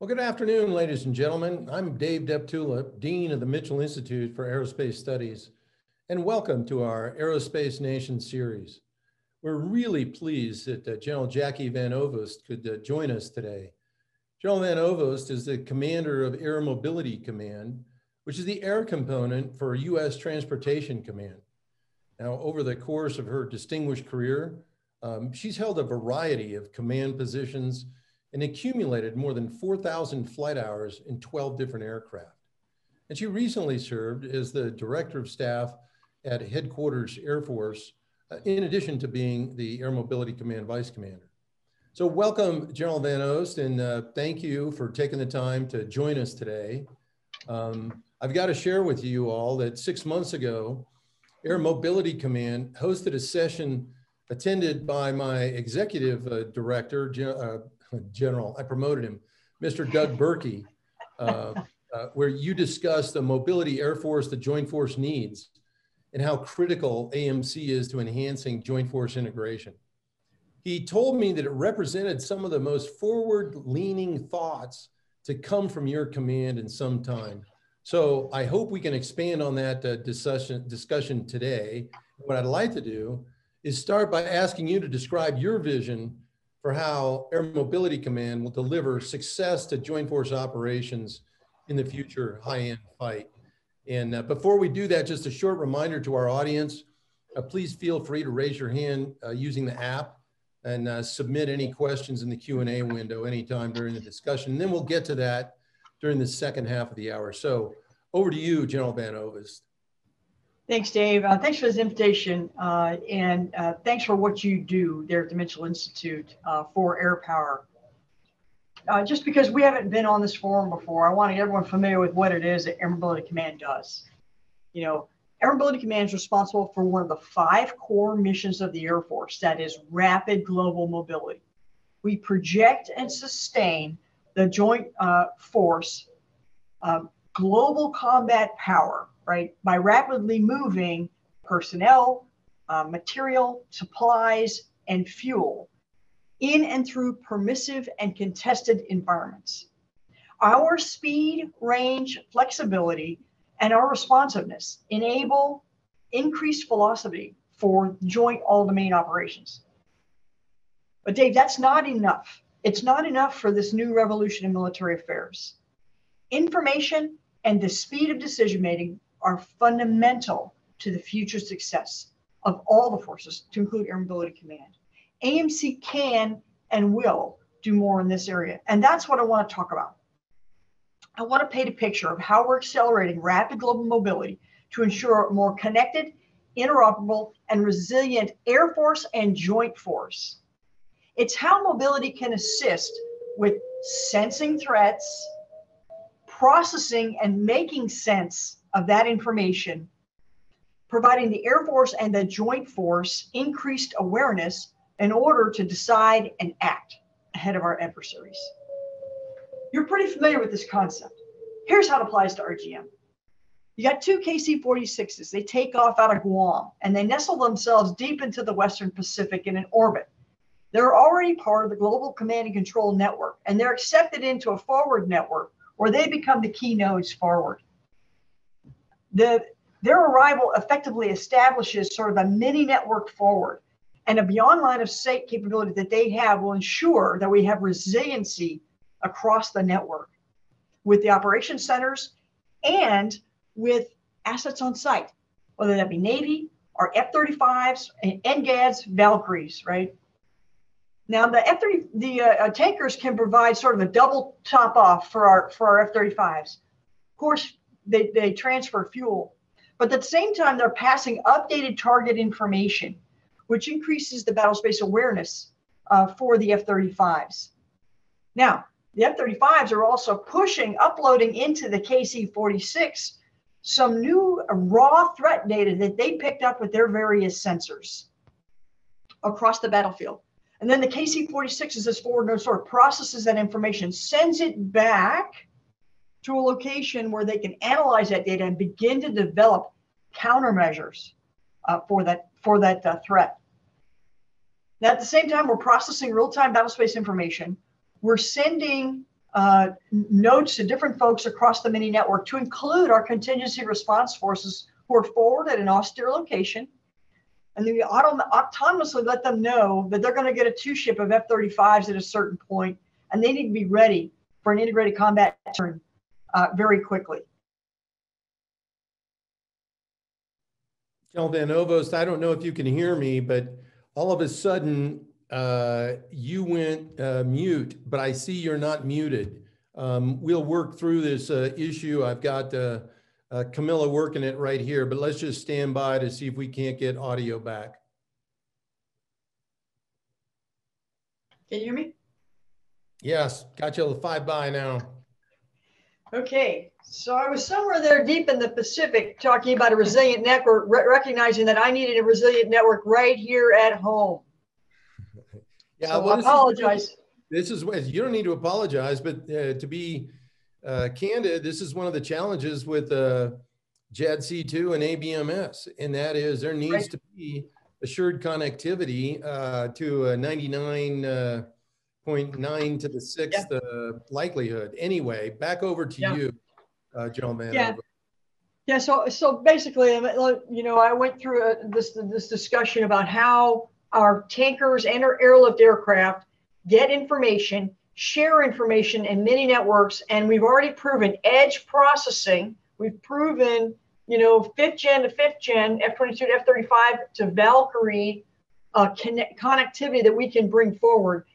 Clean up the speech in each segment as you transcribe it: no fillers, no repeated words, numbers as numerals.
Well, good afternoon, ladies and gentlemen. I'm Dave Deptula, Dean of the Mitchell Institute for Aerospace Studies, and welcome to our Aerospace Nation series. We're really pleased that General Jackie Van Ovost could join us today. General Van Ovost is the commander of Air Mobility Command, which is the air component for U.S. Transportation Command. Now, over the course of her distinguished career, she's held a variety of command positions and accumulated more than 4,000 flight hours in 12 different aircraft. And she recently served as the Director of Staff at Headquarters Air Force, in addition to being the Air Mobility Command Vice Commander. So welcome, General Van Ovost, and thank you for taking the time to join us today. I've got to share with you all that 6 months ago, Air Mobility Command hosted a session attended by my executive director, General, I promoted him, Mr. Doug Berkey, where you discussed the mobility Air Force, the Joint Force needs, and how critical AMC is to enhancing Joint Force integration. He told me that it represented some of the most forward-leaning thoughts to come from your command in some time. So I hope we can expand on that discussion today. What I'd like to do is start by asking you to describe your vision for how Air Mobility Command will deliver success to Joint Force operations in the future high-end fight. And before we do that, just a short reminder to our audience, please feel free to raise your hand using the app and submit any questions in the Q&A window anytime during the discussion. And then we'll get to that during the second half of the hour. So over to you, General Van Ovost. Thanks, Dave. Thanks for this invitation, and thanks for what you do there at the Mitchell Institute for air power. Just because we haven't been on this forum before, I want to get everyone familiar with what it is that Air Mobility Command does. You know, Air Mobility Command is responsible for one of the 5 core missions of the Air Force, that is rapid global mobility. We project and sustain the Joint Force global combat power, right, by rapidly moving personnel, material, supplies, and fuel in and through permissive and contested environments. Our speed, range, flexibility, and our responsiveness enable increased velocity for joint all-domain operations. But Dave, that's not enough. It's not enough for this new revolution in military affairs. Information and the speed of decision-making are fundamental to the future success of all the forces, to include Air Mobility Command. AMC can and will do more in this area, and that's what I want to talk about. I want to paint a picture of how we're accelerating rapid global mobility to ensure a more connected, interoperable, and resilient Air Force and Joint Force. It's how mobility can assist with sensing threats, processing and making sense of that information, providing the Air Force and the Joint Force increased awareness in order to decide and act ahead of our adversaries. You're pretty familiar with this concept. Here's how it applies to RGM. You got 2 KC-46s. They take off out of Guam and they nestle themselves deep into the Western Pacific in an orbit. They're already part of the global command and control network, and they're accepted into a forward network where they become the key nodes forward. Their arrival effectively establishes sort of a mini network forward, and a beyond line of sight capability that they have will ensure that we have resiliency across the network with the operation centers and with assets on site, whether that be Navy or F-35s and NGADs, Valkyries, right? Now the tankers can provide sort of a double top off for our F-35s. Of course, they transfer fuel, but at the same time, they're passing updated target information, which increases the battlespace awareness for the F-35s. Now, the F-35s are also uploading into the KC-46 some new raw threat data that they picked up with their various sensors across the battlefield. And then the KC-46 is this forward node, sort of processes that information, sends it back to a location where they can analyze that data and begin to develop countermeasures for that threat. Now, at the same time, we're processing real-time battlespace information. We're sending notes to different folks across the mini network to include our contingency response forces who are forward at an austere location. And then we autonomously let them know that they're going to get a 2-ship of F-35s at a certain point, and they need to be ready for an integrated combat turn very quickly. Van Ovost, I don't know if you can hear me, but all of a sudden you went mute, but I see you're not muted. We'll work through this issue. I've got Camilla working it right here, but let's just stand by to see if we can't get audio back. Can you hear me? Yes, got you 5 by now. Okay, so I was somewhere there deep in the Pacific talking about a resilient network, recognizing that I needed a resilient network right here at home. Yeah, so well, I apologize. This is you don't need to apologize, but to be candid, this is one of the challenges with JADC2 and ABMS, and that is there needs to be assured connectivity to a 99.9 to the 6th likelihood. Anyway, back over to you, General Van. Yeah. So basically, you know, I went through this discussion about how our tankers and our airlift aircraft get information, share information in many networks, and we've already proven edge processing. We've proven, you know, 5th gen to 5th gen, F-22 to F-35 to Valkyrie connectivity that we can bring forward.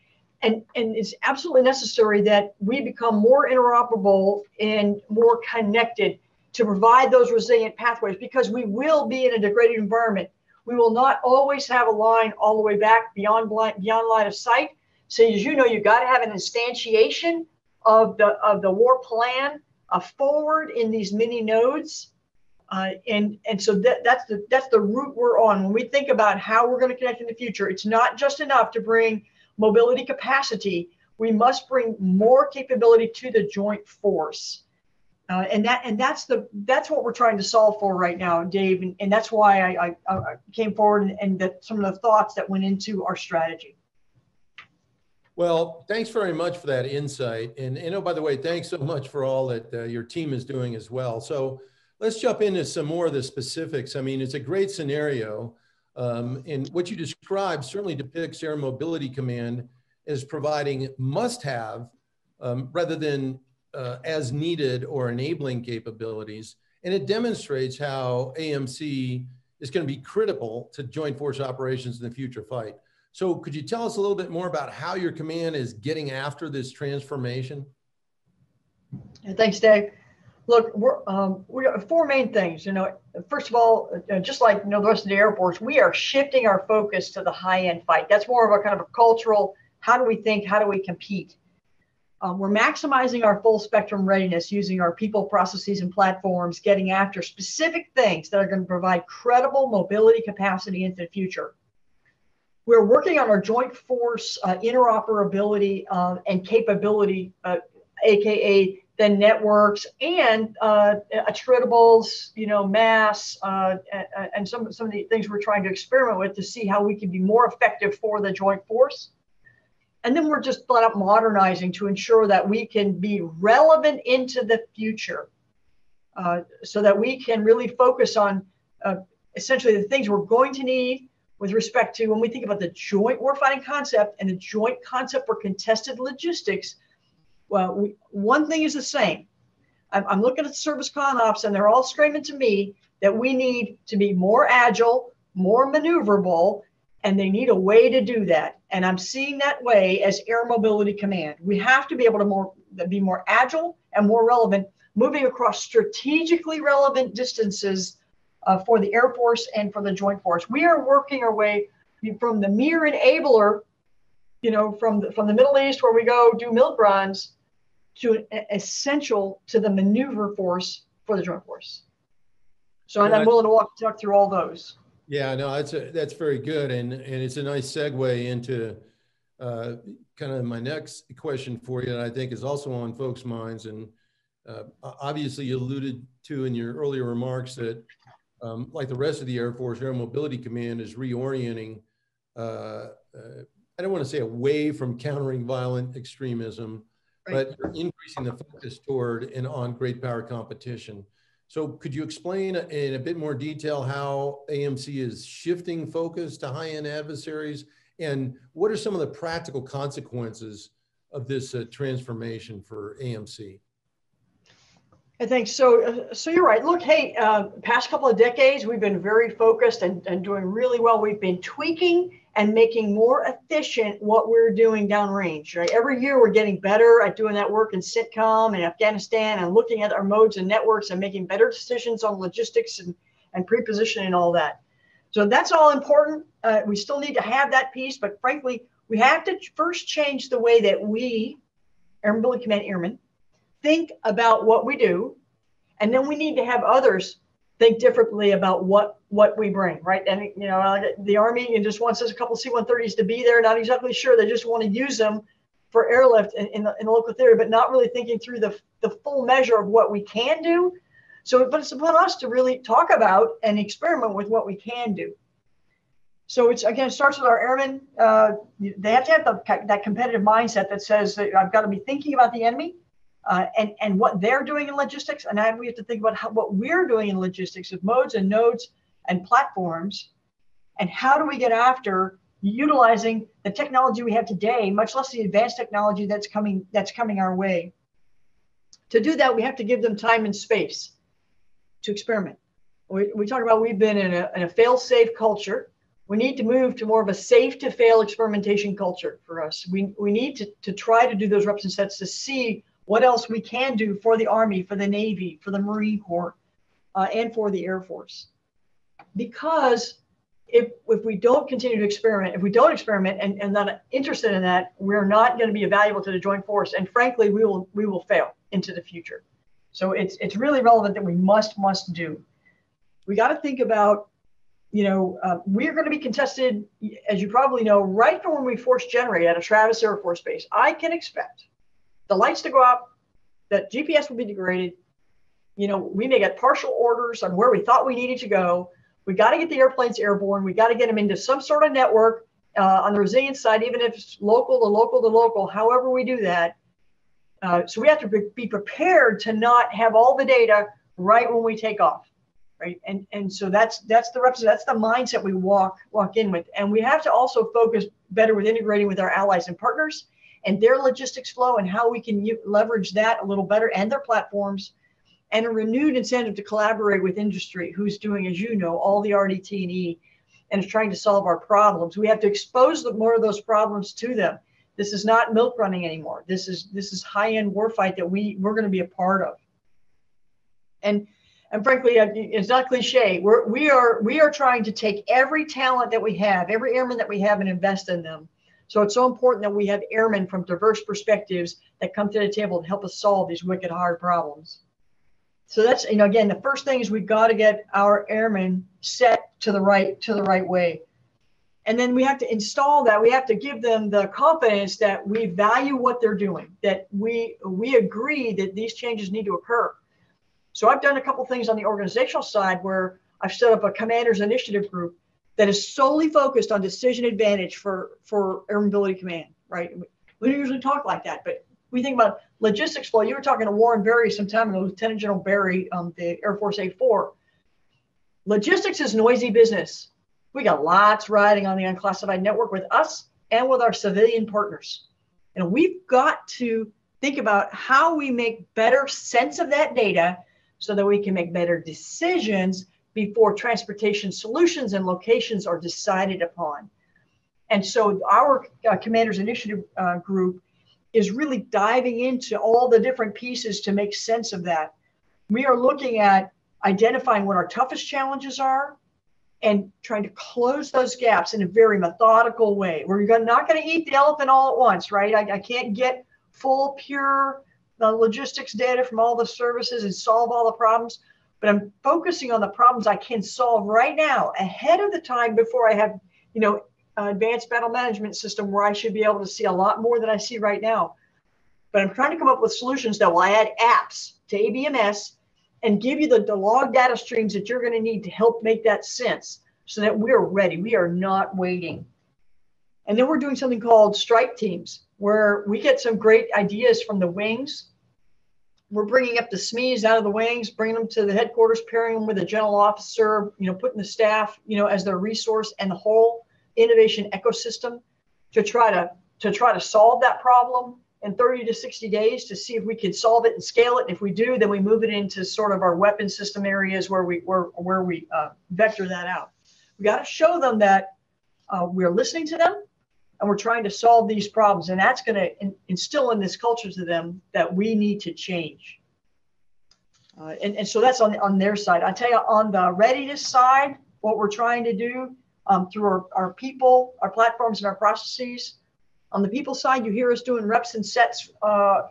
And it's absolutely necessary that we become more interoperable and more connected to provide those resilient pathways, because we will be in a degraded environment. We will not always have a line all the way back beyond line of sight. So as you know, you've got to have an instantiation of the war plan forward in these mini nodes. And so that's the route we're on. When we think about how we're going to connect in the future, it's not just enough to bring mobility capacity. We must bring more capability to the joint force. And that's what we're trying to solve for right now, Dave. And that's why I came forward and some of the thoughts that went into our strategy. Well, thanks very much for that insight. And oh, by the way, thanks so much for all that your team is doing as well. So let's jump into some more of the specifics. I mean, it's a great scenario. And what you described certainly depicts Air Mobility Command as providing must-have rather than as needed or enabling capabilities. And it demonstrates how AMC is going to be critical to joint force operations in the future fight. So could you tell us a little bit more about how your command is getting after this transformation? Yeah, thanks, Dave. Look, we got 4 main things. You know, first of all, just like the rest of the Air Force, we are shifting our focus to the high-end fight. That's more of a kind of a cultural, how do we think, how do we compete? We're maximizing our full spectrum readiness using our people, processes, and platforms, getting after specific things that are going to provide credible mobility capacity into the future. We're working on our joint force interoperability and capability, AKA the networks and attritables, you know, mass, and some of the things we're trying to experiment with to see how we can be more effective for the joint force. And then we're just flat out modernizing to ensure that we can be relevant into the future, so that we can really focus on essentially the things we're going to need with respect to when we think about the joint warfighting concept and the joint concept for contested logistics. Well, one thing is the same. I'm looking at the service con ops, and they're all screaming to me that we need to be more agile, more maneuverable, and they need a way to do that. And I'm seeing that way as Air Mobility Command. We have to be able to be more agile and more relevant, moving across strategically relevant distances for the Air Force and for the Joint Force. We are working our way from the mere enabler, you know, from the Middle East where we go do milk runs, to essential to the maneuver force for the Joint Force. So and I'm willing to talk through all those. Yeah, no, that's very good, and it's a nice segue into kind of my next question for you, and I think is also on folks' minds. And obviously, you alluded to in your earlier remarks that, like the rest of the Air Force, Air Mobility Command is reorienting. I don't want to say away from countering violent extremism, but you're increasing the focus toward and on great power competition. So could you explain in a bit more detail how AMC is shifting focus to high-end adversaries, and what are some of the practical consequences of this transformation for AMC? I think so. So you're right. Look, hey, past couple of decades, we've been very focused and doing really well. We've been tweaking and making more efficient what we're doing downrange. Right? Every year, we're getting better at doing that work in SITCOM and Afghanistan, and looking at our modes and networks and making better decisions on logistics and pre-positioning and all that. So that's all important. We still need to have that piece, but frankly, we have to first change the way that we, Air Mobility Command Airmen, think about what we do, and then we need to have others think differently about what we bring, right? And you know, the Army just wants us a couple C-130s to be there, not exactly sure. They just want to use them for airlift in the local theater, but not really thinking through the full measure of what we can do. So, but it's upon us to really talk about and experiment with what we can do. So it's, again, it starts with our airmen. They have to have that competitive mindset that says that I've got to be thinking about the enemy, and what they're doing in logistics, and we have to think about what we're doing in logistics with modes and nodes and platforms, and how do we get after utilizing the technology we have today, much less the advanced technology that's coming our way. To do that, we have to give them time and space to experiment. We talk about we've been in a fail-safe culture. We need to move to more of a safe-to-fail experimentation culture for us. We need to try to do those reps and sets to see what else we can do for the Army, for the Navy, for the Marine Corps, and for the Air Force. Because if we don't continue to experiment, if we don't experiment and not interested in that, we're not going to be valuable to the joint force. And frankly, we will fail into the future. So it's really relevant that we must do. We got to think about, you know, we're going to be contested, as you probably know, right from when we force generate at a Travis Air Force Base. I can expect the lights to go out, that GPS will be degraded. You know, we may get partial orders on where we thought we needed to go. We got to get the airplanes airborne. We got to get them into some sort of network on the resilience side, even if it's local to local to local, however we do that. So we have to be prepared to not have all the data right when we take off, right? And so that's the mindset we walk in with. And we have to also focus better with integrating with our allies and partners and their logistics flow and how we can leverage that a little better, and their platforms, and a renewed incentive to collaborate with industry, who's doing, as you know, all the RDT&E and is trying to solve our problems. We have to expose more of those problems to them. This is not milk running anymore. This is high-end warfight that we're going to be a part of. And frankly, it's not cliche. We are trying to take every talent that we have, every airman that we have, and invest in them. So it's so important that we have airmen from diverse perspectives that come to the table to help us solve these wicked hard problems. So that's, you know, again, the first thing is we've got to get our airmen set to the right way. And then we have to install that. We have to give them the confidence that we value what they're doing, that we agree that these changes need to occur. So I've done a couple things on the organizational side where I've set up a commander's initiative group that is solely focused on decision advantage for Air Mobility Command, right? We don't usually talk like that, but we think about logistics flow. You were talking to Warren Berry some time ago, Lieutenant General Berry, the Air Force A4. Logistics is noisy business. We got lots riding on the unclassified network with us and with our civilian partners. And we've got to think about how we make better sense of that data so that we can make better decisions before transportation solutions and locations are decided upon. And so our Commander's Initiative group is really diving into all the different pieces to make sense of that. We are looking at identifying what our toughest challenges are and trying to close those gaps in a very methodical way. We're not going to eat the elephant all at once, right? I can't get full, pure logistics data from all the services and solve all the problems, but I'm focusing on the problems I can solve right now ahead of the time before I have, you know, advanced battle management system where I should be able to see a lot more than I see right now. But I'm trying to come up with solutions that will add apps to ABMS and give you the log data streams that you're going to need to help make that sense so that we're ready. We are not waiting. And then we're doing something called strike teams. where we get some great ideas from the wings. We're bringing up the SMEs out of the wings, bringing them to the headquarters, pairing them with a general officer, putting the staff, as their resource and the whole innovation ecosystem to try to solve that problem in 30 to 60 days to see if we can solve it and scale it. And if we do, then we move it into sort of our weapon system areas where we vector that out. We got to show them that we're listening to them and we're trying to solve these problems. And that's going to instill in this culture to them that we need to change. And so that's on their side. I tell you, on the readiness side, what we're trying to do through our people, our platforms, and our processes. On the people side, you hear us doing reps and sets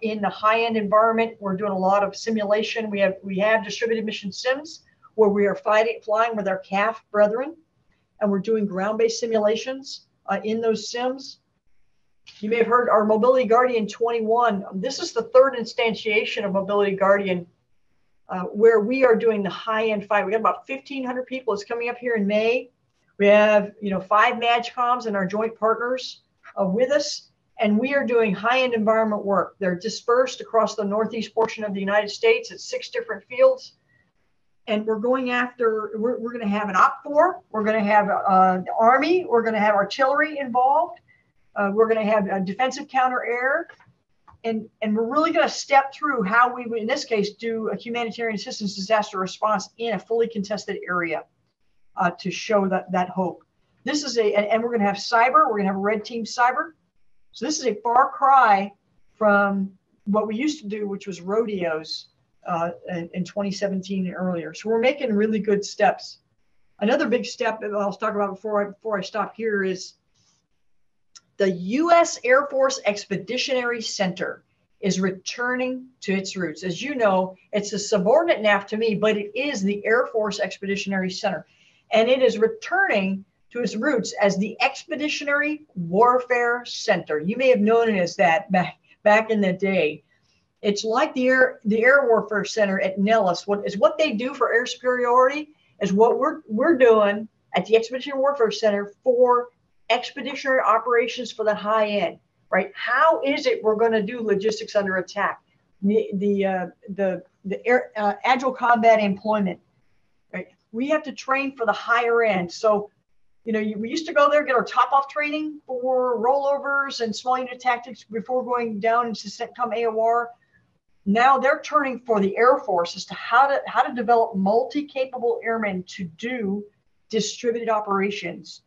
in the high-end environment. We're doing a lot of simulation. We have distributed mission sims where we are flying with our CAF brethren, and we're doing ground-based simulations in those sims. You may have heard our Mobility Guardian 21. This is the third instantiation of Mobility Guardian, where we are doing the high-end fight. We got about 1,500 people. It's coming up here in May. We have 5 MAGCOMs and our joint partners with us, and we are doing high-end environment work. They're dispersed across the northeast portion of the United States at 6 different fields. And we're going after, we're going to have an OPFOR, we're going to have the Army, we're going to have artillery involved, we're going to have defensive counter-air, and we're really going to step through how we would, in this case, do a humanitarian assistance disaster response in a fully contested area to show that hope. This is and we're going to have cyber, we're going to have a red team cyber. So this is a far cry from what we used to do, which was rodeos in 2017 and earlier. So we're making really good steps. Another big step that I'll talk about before I stop here is the U.S. Air Force Expeditionary Center is returning to its roots. As you know, it's a subordinate NAF to me, but it is the Air Force Expeditionary Center. And it is returning to its roots as the Expeditionary Warfare Center. You may have known it as that back in the day. It's like the Air Warfare Center at Nellis. What they do for air superiority is what we're doing at the Expeditionary Warfare Center for expeditionary operations for the high end, right? How is it we're going to do logistics under attack? The agile combat employment, right? We have to train for the higher end. So, we used to go there, get our top-off training for rollovers and small unit tactics before going down into CENTCOM AOR. Now they're turning for the Air Force as to how to develop multi-capable airmen to do distributed operations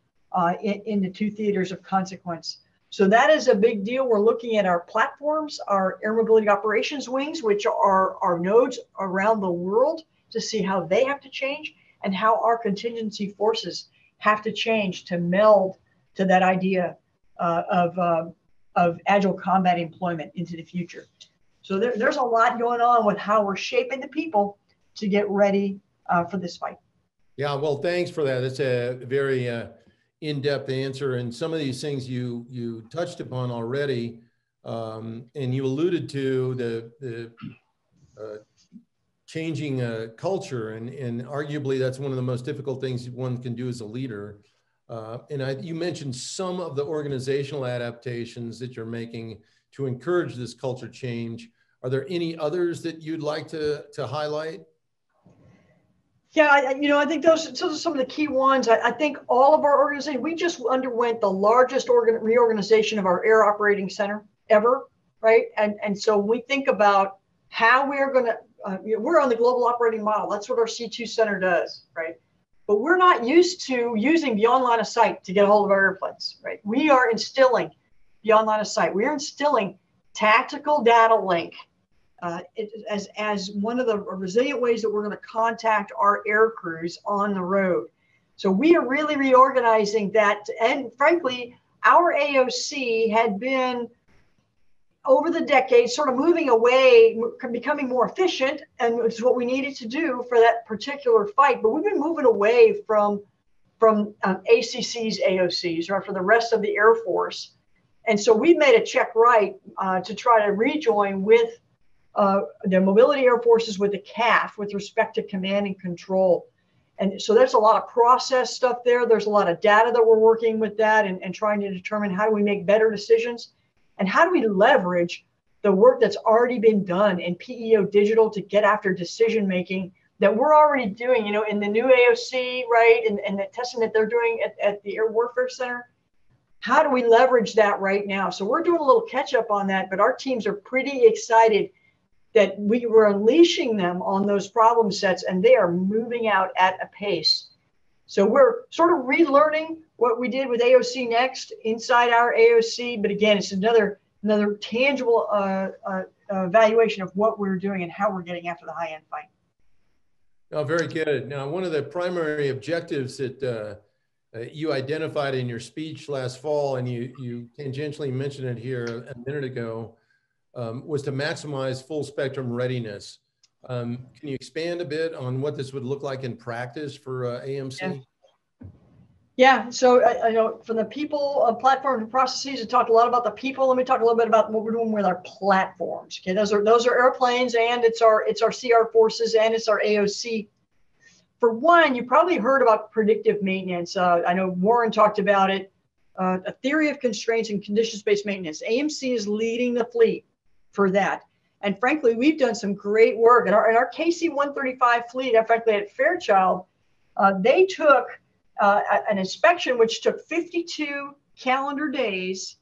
in the 2 theaters of consequence. So that is a big deal. We're looking at our platforms, our air mobility operations wings, which are our nodes around the world, to see how they have to change and how our contingency forces have to change to meld to that idea of agile combat employment into the future. So there's a lot going on with how we're shaping the people to get ready for this fight. Yeah, well, thanks for that. That's a very in-depth answer. And some of these things you touched upon already, and you alluded to the changing culture, and arguably that's one of the most difficult things one can do as a leader. You mentioned some of the organizational adaptations that you're making to encourage this culture change. Are there any others that you'd like to highlight? Yeah, I think those are some of the key ones. I think all of our organizations, we just underwent the largest reorganization of our air operating center ever, right? And so we think about how we're going to, we're on the global operating model. That's what our C2 center does, right? But we're not used to using beyond line of sight to get a hold of our airplanes, right? We are instilling beyond line of sight. We are instilling tactical data link as one of the resilient ways that we're going to contact our air crews on the road. So we are really reorganizing that. And frankly, our AOC had been over the decades sort of moving away, becoming more efficient, and it's what we needed to do for that particular fight. But we've been moving away from ACC's AOCs, or for the rest of the Air Force. And so we made a check right to try to rejoin with the mobility air forces with the CAF with respect to command and control. And so there's a lot of process stuff there. There's a lot of data that we're working with that and trying to determine how do we make better decisions. And how do we leverage the work that's already been done in PEO digital to get after decision making that we're already doing, you know, in the new AOC, right? And the testing that they're doing at the Air Warfare Center. How do we leverage that right now? So we're doing a little catch up on that, but our teams are pretty excited that we were unleashing them on those problem sets, and they are moving out at a pace. So we're sort of relearning what we did with AOC Next inside our AOC, but again, it's another tangible evaluation of what we're doing and how we're getting after the high-end fight. Oh, very good. Now, one of the primary objectives that you identified in your speech last fall, and you tangentially mentioned it here a minute ago, was to maximize full spectrum readiness. Can you expand a bit on what this would look like in practice for AMC? Yeah, so I know from the people, platform and processes, I talked a lot about the people. Let me talk a little bit about what we're doing with our platforms. Okay, those are airplanes, and it's our CR forces, and it's our AOC. For one, you probably heard about predictive maintenance. I know Warren talked about it. A theory of constraints and conditions-based maintenance. AMC is leading the fleet for that. And frankly, we've done some great work. In our KC-135 fleet, frankly, at Fairchild, they took an inspection which took 52 calendar days,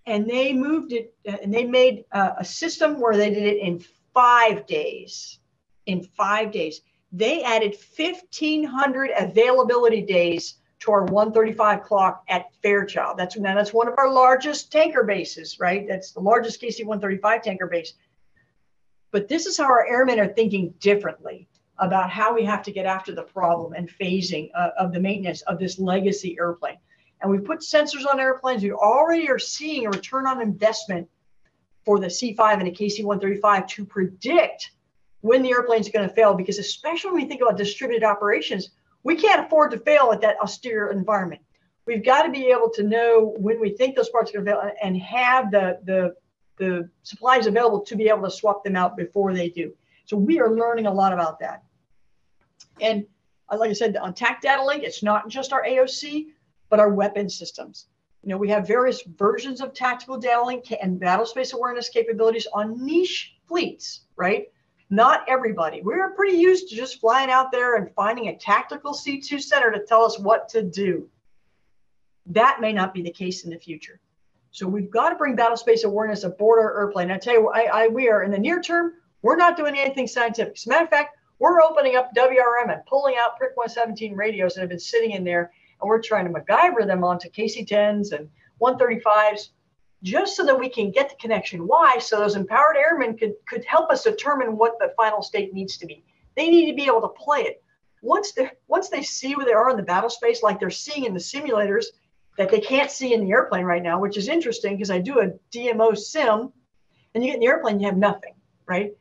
and they moved it, and they made a system where they did it in 5 days. In 5 days. They added 1,500 availability days to our 135 clock at Fairchild. That's one of our largest tanker bases, right? That's the largest KC-135 tanker base. But this is how our airmen are thinking differently about how we have to get after the problem and phasing of the maintenance of this legacy airplane. And we put sensors on airplanes. We already are seeing a return on investment for the C5 and the KC-135 to predict when the airplane's going to fail, because especially when we think about distributed operations, we can't afford to fail at that austere environment. We've got to be able to know when we think those parts are going to fail and have the supplies available to be able to swap them out before they do. So we are learning a lot about that. And like I said, on TAC Data Link, it's not just our AOC, but our weapon systems. You know, we have various versions of tactical data link and battle space awareness capabilities on niche fleets, right? Not everybody. We're pretty used to just flying out there and finding a tactical C2 center to tell us what to do. That may not be the case in the future. So we've got to bring battle space awareness aboard our airplane. I tell you, we are in the near term, we're not doing anything scientific. As a matter of fact, we're opening up WRM and pulling out PRIC 117 radios that have been sitting in there, and we're trying to MacGyver them onto KC-10s and 135s, just so that we can get the connection. Why? So those empowered airmen could help us determine what the final state needs to be. They need to be able to play it. Once they see where they are in the battle space, like they're seeing in the simulators that they can't see in the airplane right now, which is interesting because I do a DMO sim, and you get in the airplane, you have nothing, right?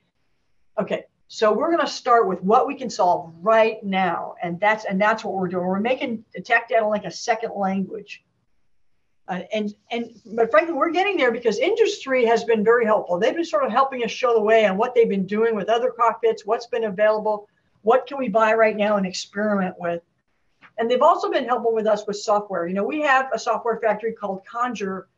Okay, so we're going to start with what we can solve right now, and that's what we're doing. We're making attack data like a second language. But frankly, we're getting there because industry has been very helpful. They've been sort of helping us show the way on what they've been doing with other cockpits, what's been available, what can we buy right now and experiment with. And they've also been helpful with us with software. You know, we have a software factory called Conjure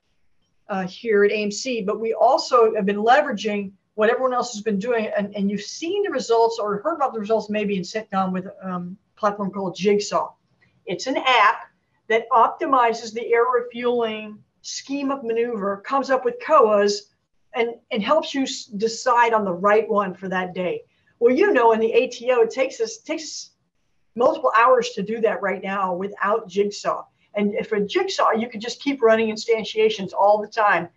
here at AMC, but we also have been leveraging what everyone else has been doing. And you've seen the results or heard about the results maybe in CITCOM with a platform called Jigsaw. It's an app that optimizes the air refueling scheme of maneuver, comes up with COAs, and helps you decide on the right one for that day. Well, you know, in the ATO, it takes us multiple hours to do that right now without Jigsaw. And if a Jigsaw, you can just keep running instantiations all the time.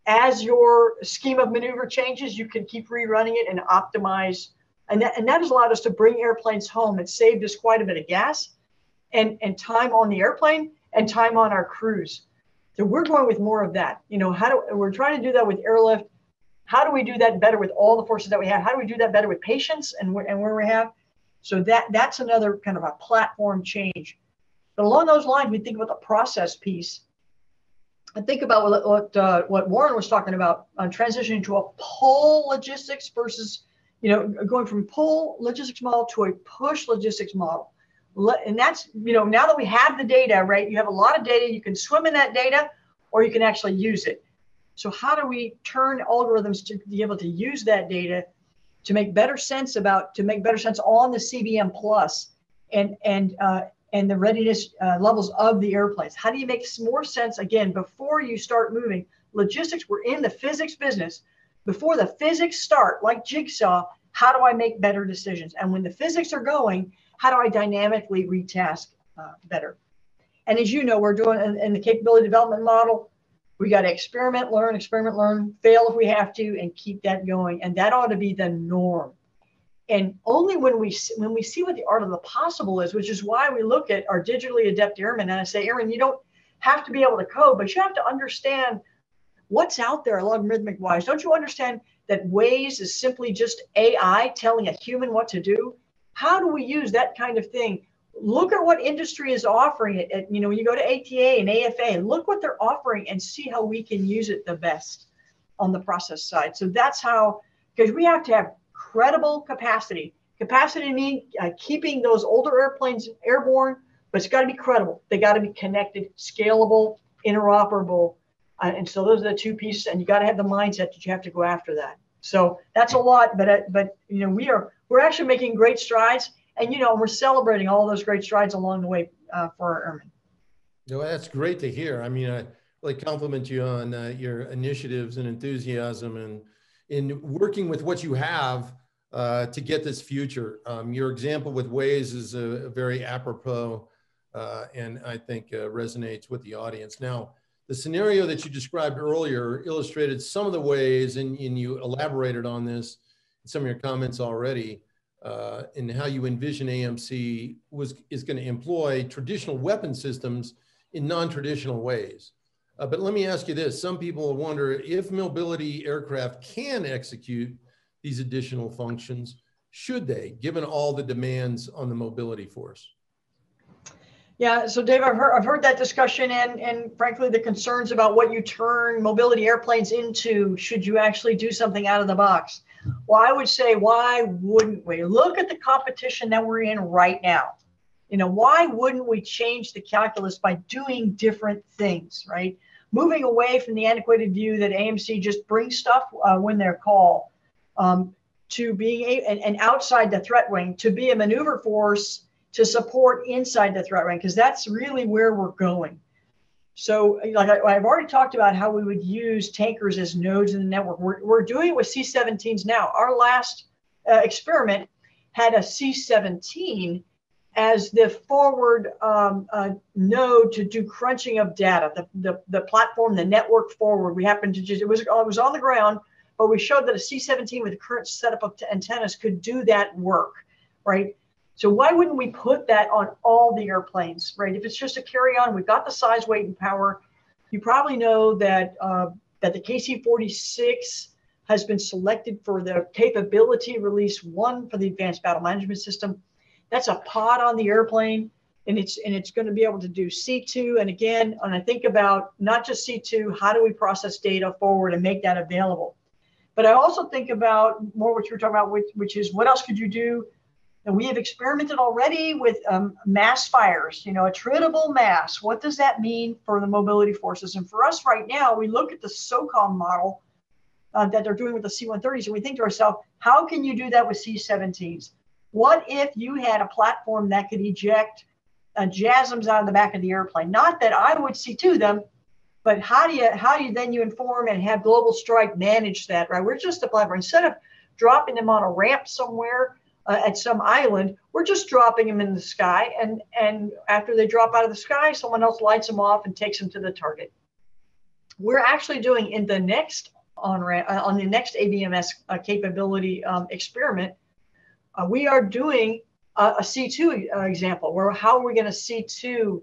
As your scheme of maneuver changes, you can keep rerunning it and optimize. And that has allowed us to bring airplanes home. It saved us quite a bit of gas and time on the airplane and time on our crews. So we're going with more of that. You know, we're trying to do that with Airlift. How do we do that better with all the forces that we have? How do we do that better with patience and where we have? So that's another kind of a platform change. But along those lines, we think about the process piece. I think about what Warren was talking about on transitioning to a pull logistics versus, you know, going from pull logistics model to a push logistics model. And that's, you know, now that we have the data, right, you have a lot of data, you can swim in that data or you can actually use it. So how do we turn algorithms to be able to use that data to make better sense on the CBM plus and the readiness levels of the airplanes? How do you make more sense, again, before you start moving? Logistics, we're in the physics business. Before the physics start, like Jigsaw, how do I make better decisions? And when the physics are going, how do I dynamically retask better? And as you know, we're doing in the capability development model, we got to experiment, learn, fail if we have to, and keep that going. And that ought to be the norm. And only when we see what the art of the possible is, which is why we look at our digitally adept airmen, and I say, Aaron, you don't have to be able to code, but you have to understand what's out there logarithmic wise. Don't you understand that Waze is simply just AI telling a human what to do? How do we use that kind of thing? Look at what industry is offering it. When you go to ATA and AFA, look what they're offering and see how we can use it the best on the process side. So that's how, because we have to have credible capacity. Capacity means keeping those older airplanes airborne, but it's got to be credible. They got to be connected, scalable, interoperable. And so those are the two pieces, and you got to have the mindset that you have to go after that. So that's a lot, but we're actually making great strides, and we're celebrating all those great strides along the way for our airmen. That's great to hear. I mean, I really compliment you on your initiatives and enthusiasm and in working with what you have to get this future. Your example with Waze is a very apropos and I think resonates with the audience. Now, the scenario that you described earlier illustrated some of the ways, and you elaborated on this in some of your comments already, in how you envision AMC is going to employ traditional weapon systems in non-traditional ways. But let me ask you this. Some people wonder if mobility aircraft can execute these additional functions, should they, given all the demands on the mobility force? Yeah, so Dave, I've heard that discussion and frankly, the concerns about what you turn mobility airplanes into, should you actually do something out of the box? Well, I would say, why wouldn't we? Look at the competition that we're in right now. Why wouldn't we change the calculus by doing different things, right? Moving away from the antiquated view that AMC just brings stuff when they're called, to being and outside the threat wing, to be a maneuver force to support inside the threat range, because that's really where we're going. So like I've already talked about how we would use tankers as nodes in the network. We're doing it with C-17s now. Our last experiment had a C-17 as the forward node to do crunching of data, the platform, the network forward. We happened to just, it was on the ground, but we showed that a C-17 with the current setup of antennas could do that work, right? So why wouldn't we put that on all the airplanes, right? If it's just a carry-on, we've got the size, weight, and power. You probably know that that the KC-46 has been selected for the capability release 1 for the Advanced Battle Management System. That's a pod on the airplane, and it's going to be able to do C2. And again, when I think about not just C2, how do we process data forward and make that available? But I also think about more what you were talking about, which is what else could you do? And we have experimented already with mass fires, attritable mass. What does that mean for the mobility forces? And for us right now, we look at the SOCOM model that they're doing with the C-130s, and we think to ourselves, how can you do that with C-17s? What if you had a platform that could eject JASMs out of the back of the airplane? Not that I would see to them, but how do you then inform and have Global Strike manage that, right? We're just a platform. Instead of dropping them on a ramp somewhere, at some island, we're just dropping them in the sky, and after they drop out of the sky, someone else lights them off and takes them to the target. We're actually doing in the next on the next ABMS capability experiment, we are doing a C2 example, where how are we going to C2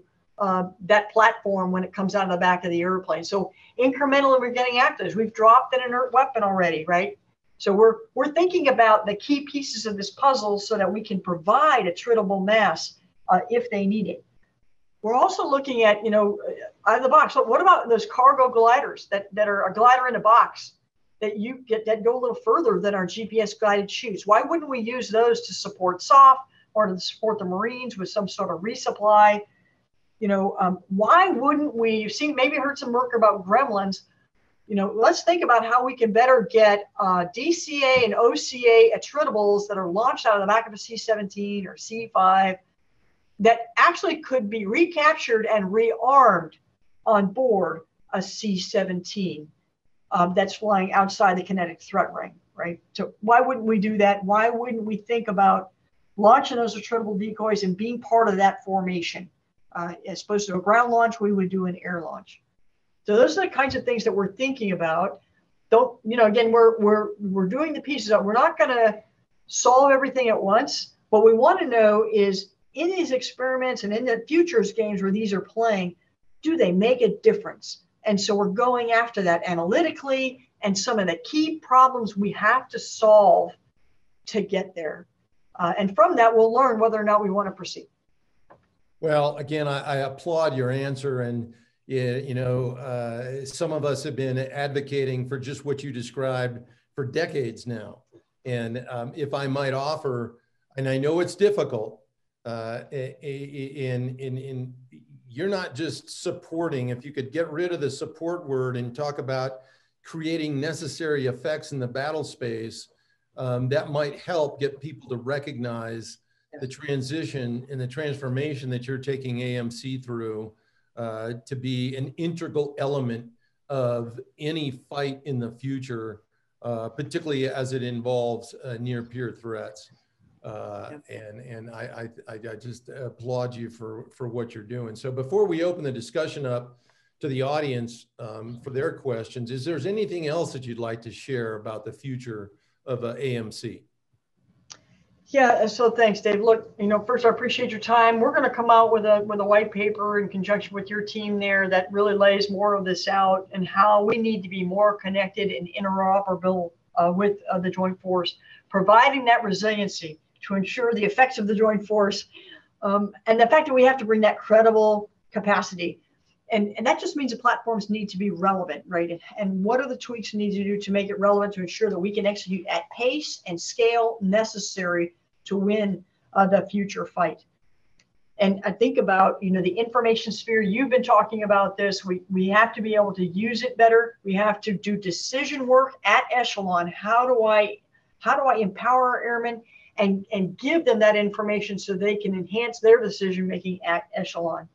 that platform when it comes out of the back of the airplane? So incrementally, we're getting after this. We've dropped an inert weapon already, right? So we're thinking about the key pieces of this puzzle so that we can provide attritable mass if they need it. We're also looking at, out of the box. So what about those cargo gliders that are a glider in a box that you get that go a little further than our GPS guided chutes? Why wouldn't we use those to support SOF or to support the Marines with some sort of resupply? Why wouldn't we? You've seen, maybe heard some work about gremlins. let's think about how we can better get DCA and OCA attritables that are launched out of the back of a C-17 or C-5 that actually could be recaptured and rearmed on board a C-17 that's flying outside the kinetic threat ring, right? So why wouldn't we do that? Why wouldn't we think about launching those attritable decoys and being part of that formation? As opposed to a ground launch, we would do an air launch. So those are the kinds of things that we're thinking about. Don't, again, we're doing the pieces up. We're not going to solve everything at once. What we want to know is in these experiments and in the futures games where these are playing, do they make a difference? And so we're going after that analytically and some of the key problems we have to solve to get there. And from that, we'll learn whether or not we want to proceed. Well, again, I applaud your answer. And, some of us have been advocating for just what you described for decades now. And if I might offer, and I know it's difficult, you're not just supporting. If you could get rid of the support word and talk about creating necessary effects in the battle space, that might help get people to recognize the transition and the transformation that you're taking AMC through to be an integral element of any fight in the future, particularly as it involves near-peer threats. And I just applaud you for what you're doing. So before we open the discussion up to the audience for their questions, is there anything else that you'd like to share about the future of AMC? Yeah, so thanks, Dave. Look, first I appreciate your time. We're going to come out with a white paper in conjunction with your team there that really lays more of this out and how we need to be more connected and interoperable with the Joint Force, providing that resiliency to ensure the effects of the Joint Force, and the fact that we have to bring that credible capacity. And that just means the platforms need to be relevant, right? And what are the tweaks we need to do to make it relevant to ensure that we can execute at pace and scale necessary to win the future fight? And I think about, the information sphere. You've been talking about this. We have to be able to use it better. We have to do decision work at echelon. How do I empower our airmen and give them that information so they can enhance their decision making at echelon?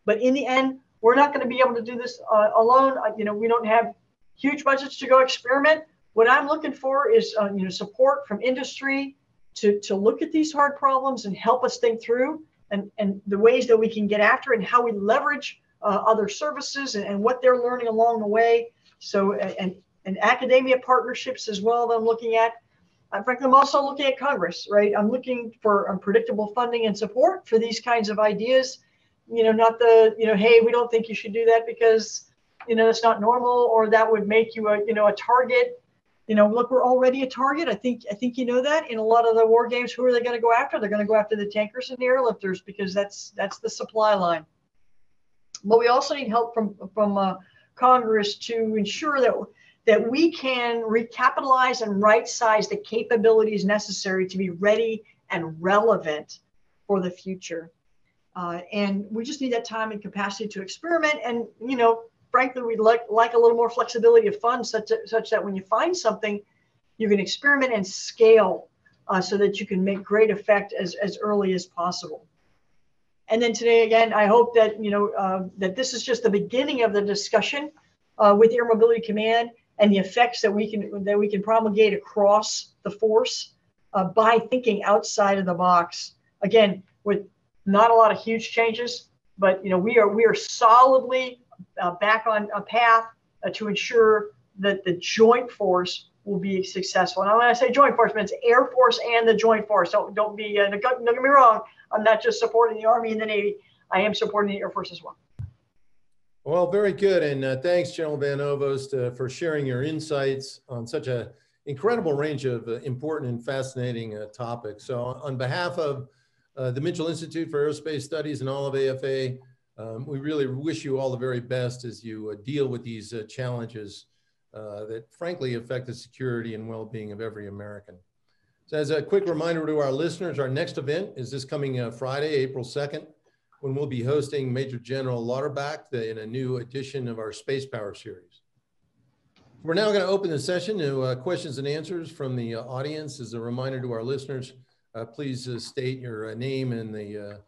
But in the end, we're not going to be able to do this alone. We don't have huge budgets to go experiment. What I'm looking for is support from industry to look at these hard problems and help us think through and the ways that we can get after and how we leverage other services and what they're learning along the way. So and academia partnerships as well that I'm looking at. Frankly, I'm also looking at Congress, right? I'm looking for predictable funding and support for these kinds of ideas. Not hey, we don't think you should do that because, it's not normal, or that would make you a target. Look, we're already a target. I think that in a lot of the war games, who are they going to go after? They're going to go after the tankers and the airlifters because that's the supply line. But we also need help from Congress to ensure that we can recapitalize and right-size the capabilities necessary to be ready and relevant for the future. And we just need that time and capacity to experiment. And, frankly, we'd like a little more flexibility of funds such that when you find something, you can experiment and scale so that you can make great effect as early as possible. And then today, again, I hope that, that this is just the beginning of the discussion with Air Mobility Command and the effects that we can promulgate across the force by thinking outside of the box. Again, with not a lot of huge changes, but we are solidly back on a path to ensure that the Joint Force will be successful. And when I say Joint Force, it's Air Force and the Joint Force. Don't get me wrong. I'm not just supporting the Army and the Navy. I am supporting the Air Force as well. Well, very good. And thanks, General Van Ovost, for sharing your insights on such an incredible range of important and fascinating topics. So on behalf of the Mitchell Institute for Aerospace Studies and all of AFA, we really wish you all the very best as you deal with these challenges that frankly affect the security and well-being of every American. So as a quick reminder to our listeners, our next event is this coming Friday, April 2nd, when we'll be hosting Major General Lauterbach in a new edition of our Space Power series. We're now going to open the session to questions and answers from the audience. As a reminder to our listeners, please state your name and the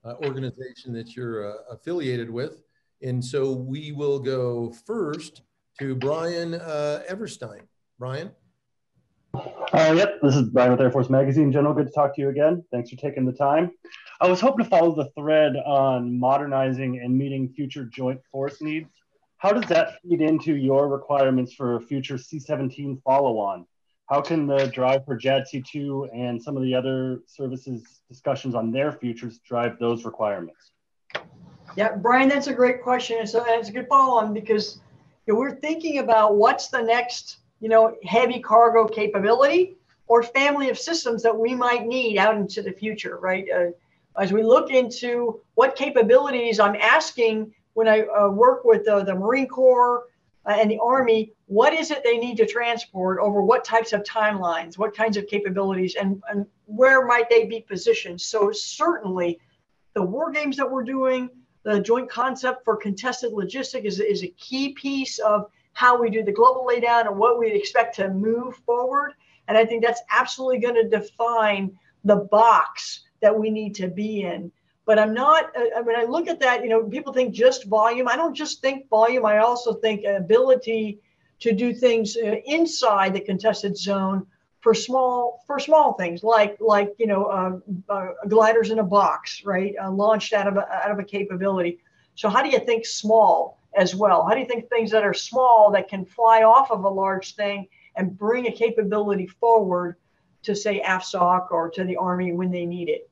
organization that you're affiliated with. And so we will go first to Brian Everstein. Brian? Yep, this is Brian with Air Force Magazine. General, good to talk to you again. Thanks for taking the time. I was hoping to follow the thread on modernizing and meeting future joint force needs. How does that feed into your requirements for a future C-17 follow-on? How can the drive for JADC2 and some of the other services discussions on their futures drive those requirements? Yeah, Brian, that's a great question. It's a good follow-on because we're thinking about what's the next heavy cargo capability or family of systems that we might need out into the future, right? As we look into what capabilities, I'm asking when I work with the Marine Corps and the Army, what is it they need to transport over what types of timelines, what kinds of capabilities, and where might they be positioned? So certainly the war games that we're doing, the joint concept for contested logistics is a key piece of how we do the global laydown and what we expect to move forward. And I think that's absolutely going to define the box that we need to be in. But I'm not, when I look at that, people think just volume. I don't just think volume. I also think ability to do things inside the contested zone for small things like gliders in a box, right? Launched out of a capability. So how do you think small as well? How do you think things that are small that can fly off of a large thing and bring a capability forward to say AFSOC or to the Army when they need it?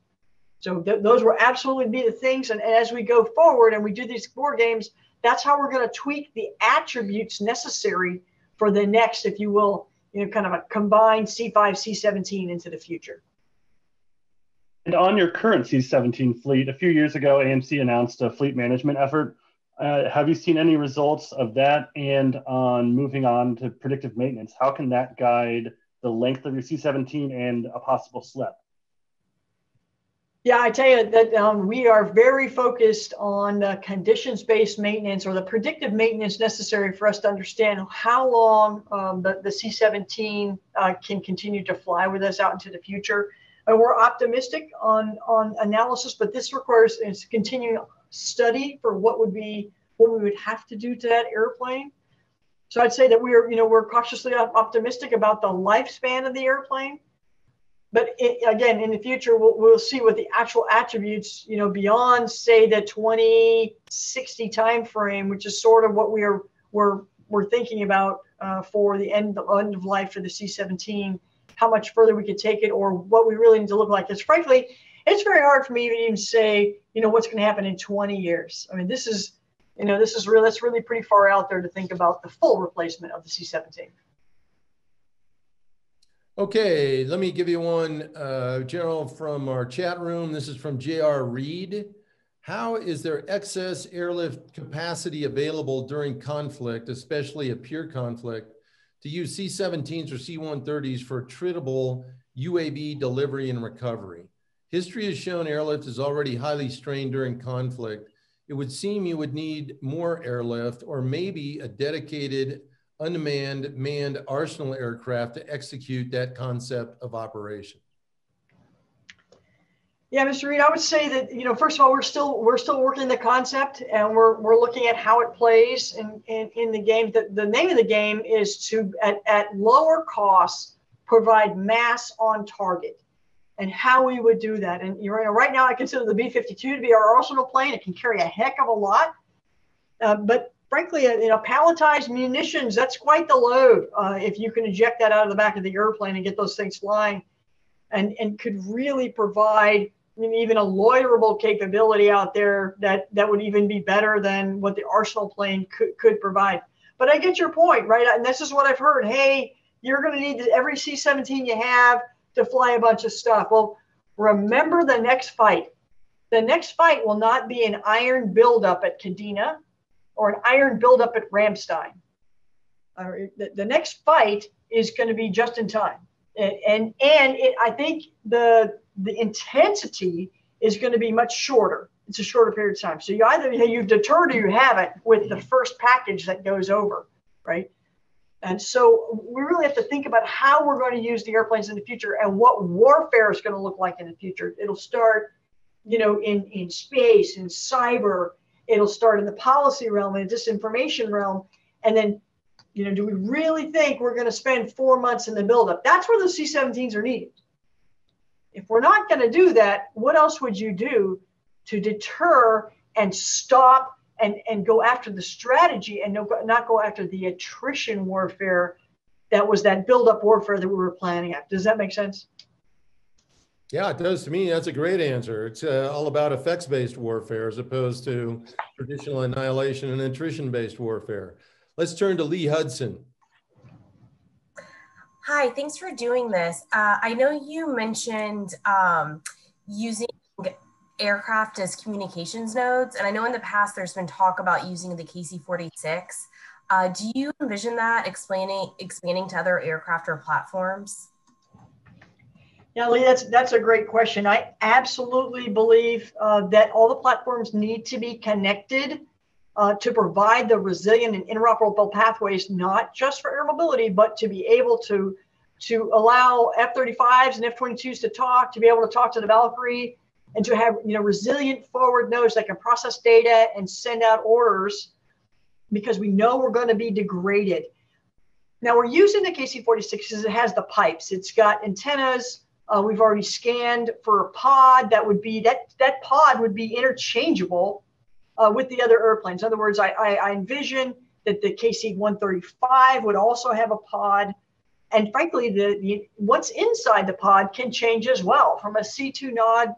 So those will absolutely be the things. And as we go forward and we do these war games, that's how we're going to tweak the attributes necessary for the next, if you will, kind of a combined C5, C-17 into the future. And on your current C-17 fleet, a few years ago, AMC announced a fleet management effort. Have you seen any results of that? And on moving on to predictive maintenance, how can that guide the length of your C-17 and a possible slip? Yeah, I tell you that we are very focused on conditions-based maintenance or the predictive maintenance necessary for us to understand how long the C-17 can continue to fly with us out into the future. And we're optimistic on analysis, but this requires a continuing study for what we would have to do to that airplane. So I'd say that we're cautiously optimistic about the lifespan of the airplane. But again, in the future, we'll see what the actual attributes, beyond say the 2060 timeframe, which is sort of what we're thinking about for the end of life for the C-17, how much further we could take it, or what we really need to look like. Because frankly, it's very hard for me to even say, what's going to happen in 20 years. I mean, that's really pretty far out there to think about the full replacement of the C-17. Okay, let me give you one, General, from our chat room. This is from J.R. Reed. How is there excess airlift capacity available during conflict, especially a pure conflict, to use C-17s or C-130s for attritable UAV delivery and recovery? History has shown airlift is already highly strained during conflict. It would seem you would need more airlift or maybe a dedicated unmanned, manned arsenal aircraft to execute that concept of operation. Yeah, Mr. Reed, I would say that, first of all, we're still working the concept and we're looking at how it plays in the game. The name of the game is to, at lower costs, provide mass on target and how we would do that. And right now I consider the B-52 to be our arsenal plane. It can carry a heck of a lot, but frankly, palletized munitions, that's quite the load if you can eject that out of the back of the airplane and get those things flying, and could really provide even a loiterable capability out there that would even be better than what the arsenal plane could provide. But I get your point, right? And this is what I've heard. Hey, you're going to need every C-17 you have to fly a bunch of stuff. Well, remember the next fight. The next fight will not be an iron buildup at Kadena or an iron buildup at Ramstein. The next fight is going to be just in time. And I think the intensity is going to be much shorter. It's a shorter period of time. So you've deterred or you haven't with the first package that goes over, right? And so we really have to think about how we're going to use the airplanes in the future and what warfare is going to look like in the future. It'll start, in space, in cyber. It'll start in the policy realm, in the disinformation realm. And then, do we really think we're going to spend 4 months in the buildup? That's where the C-17s are needed. If we're not going to do that, what else would you do to deter and stop and go after the strategy and not go after the attrition warfare that was that buildup warfare that we were planning at? Does that make sense? Yeah, it does to me. That's a great answer. It's all about effects-based warfare as opposed to traditional annihilation and attrition-based warfare. Let's turn to Lee Hudson. Hi, thanks for doing this. I know you mentioned using aircraft as communications nodes, and I know in the past there's been talk about using the KC-46. Do you envision that expanding to other aircraft or platforms? Yeah, Lee, that's a great question. I absolutely believe that all the platforms need to be connected to provide the resilient and interoperable pathways, not just for air mobility, but to be able to allow F-35s and F-22s to be able to talk to the Valkyrie, and to have resilient forward nodes that can process data and send out orders, because we know we're going to be degraded. Now we're using the KC-46 because it has the pipes. It's got antennas. We've already scanned for a pod that would be that pod would be interchangeable with the other airplanes. In other words, I envision that the KC-135 would also have a pod. And frankly, the what's inside the pod can change as well, from a C2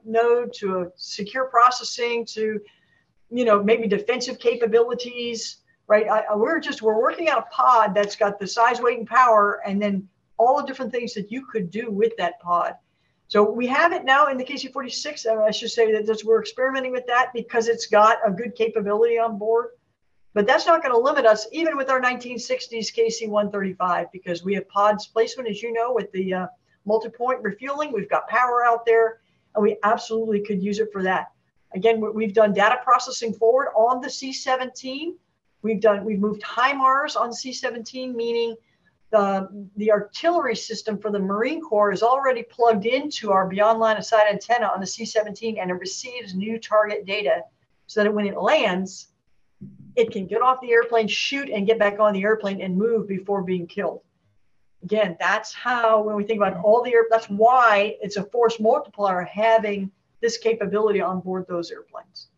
node to a secure processing to, maybe defensive capabilities, right? We're working out a pod that's got the size, weight, and power, and then all the different things that you could do with that pod. So we have it now in the KC-46. I should say that we're experimenting with that because it's got a good capability on board. But that's not going to limit us, even with our 1960s KC-135, because we have pod displacement, as you know, with the multi-point refueling. We've got power out there, and we absolutely could use it for that. Again, we've done data processing forward on the C-17. We've moved HIMARS on C-17, meaning the artillery system for the Marine Corps is already plugged into our beyond line of sight antenna on the C-17, and it receives new target data so that when it lands, it can get off the airplane, shoot, and get back on the airplane and move before being killed. Again, that's how, when we think about that's why it's a force multiplier having this capability on board those airplanes.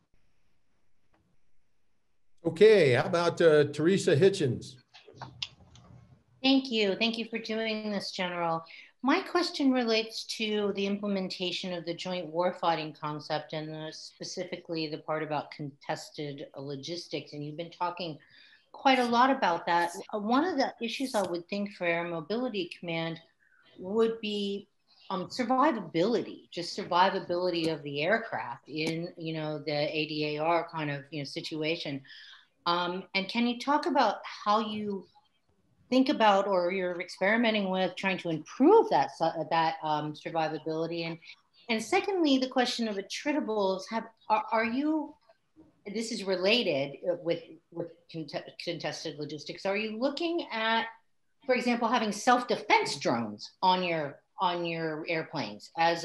Okay, how about Teresa Hitchens? Thank you. Thank you for doing this, General. My question relates to the implementation of the joint warfighting concept, and specifically the part about contested logistics. And you've been talking quite a lot about that. One of the issues I would think for Air Mobility Command would be survivability, just survivability of the aircraft in the ADAR kind of situation. And can you talk about how you think about, or you're experimenting with, trying to improve that survivability? And secondly, the question of attritables, are you, this is related with contested logistics, are you looking at, for example, having self-defense drones on your airplanes as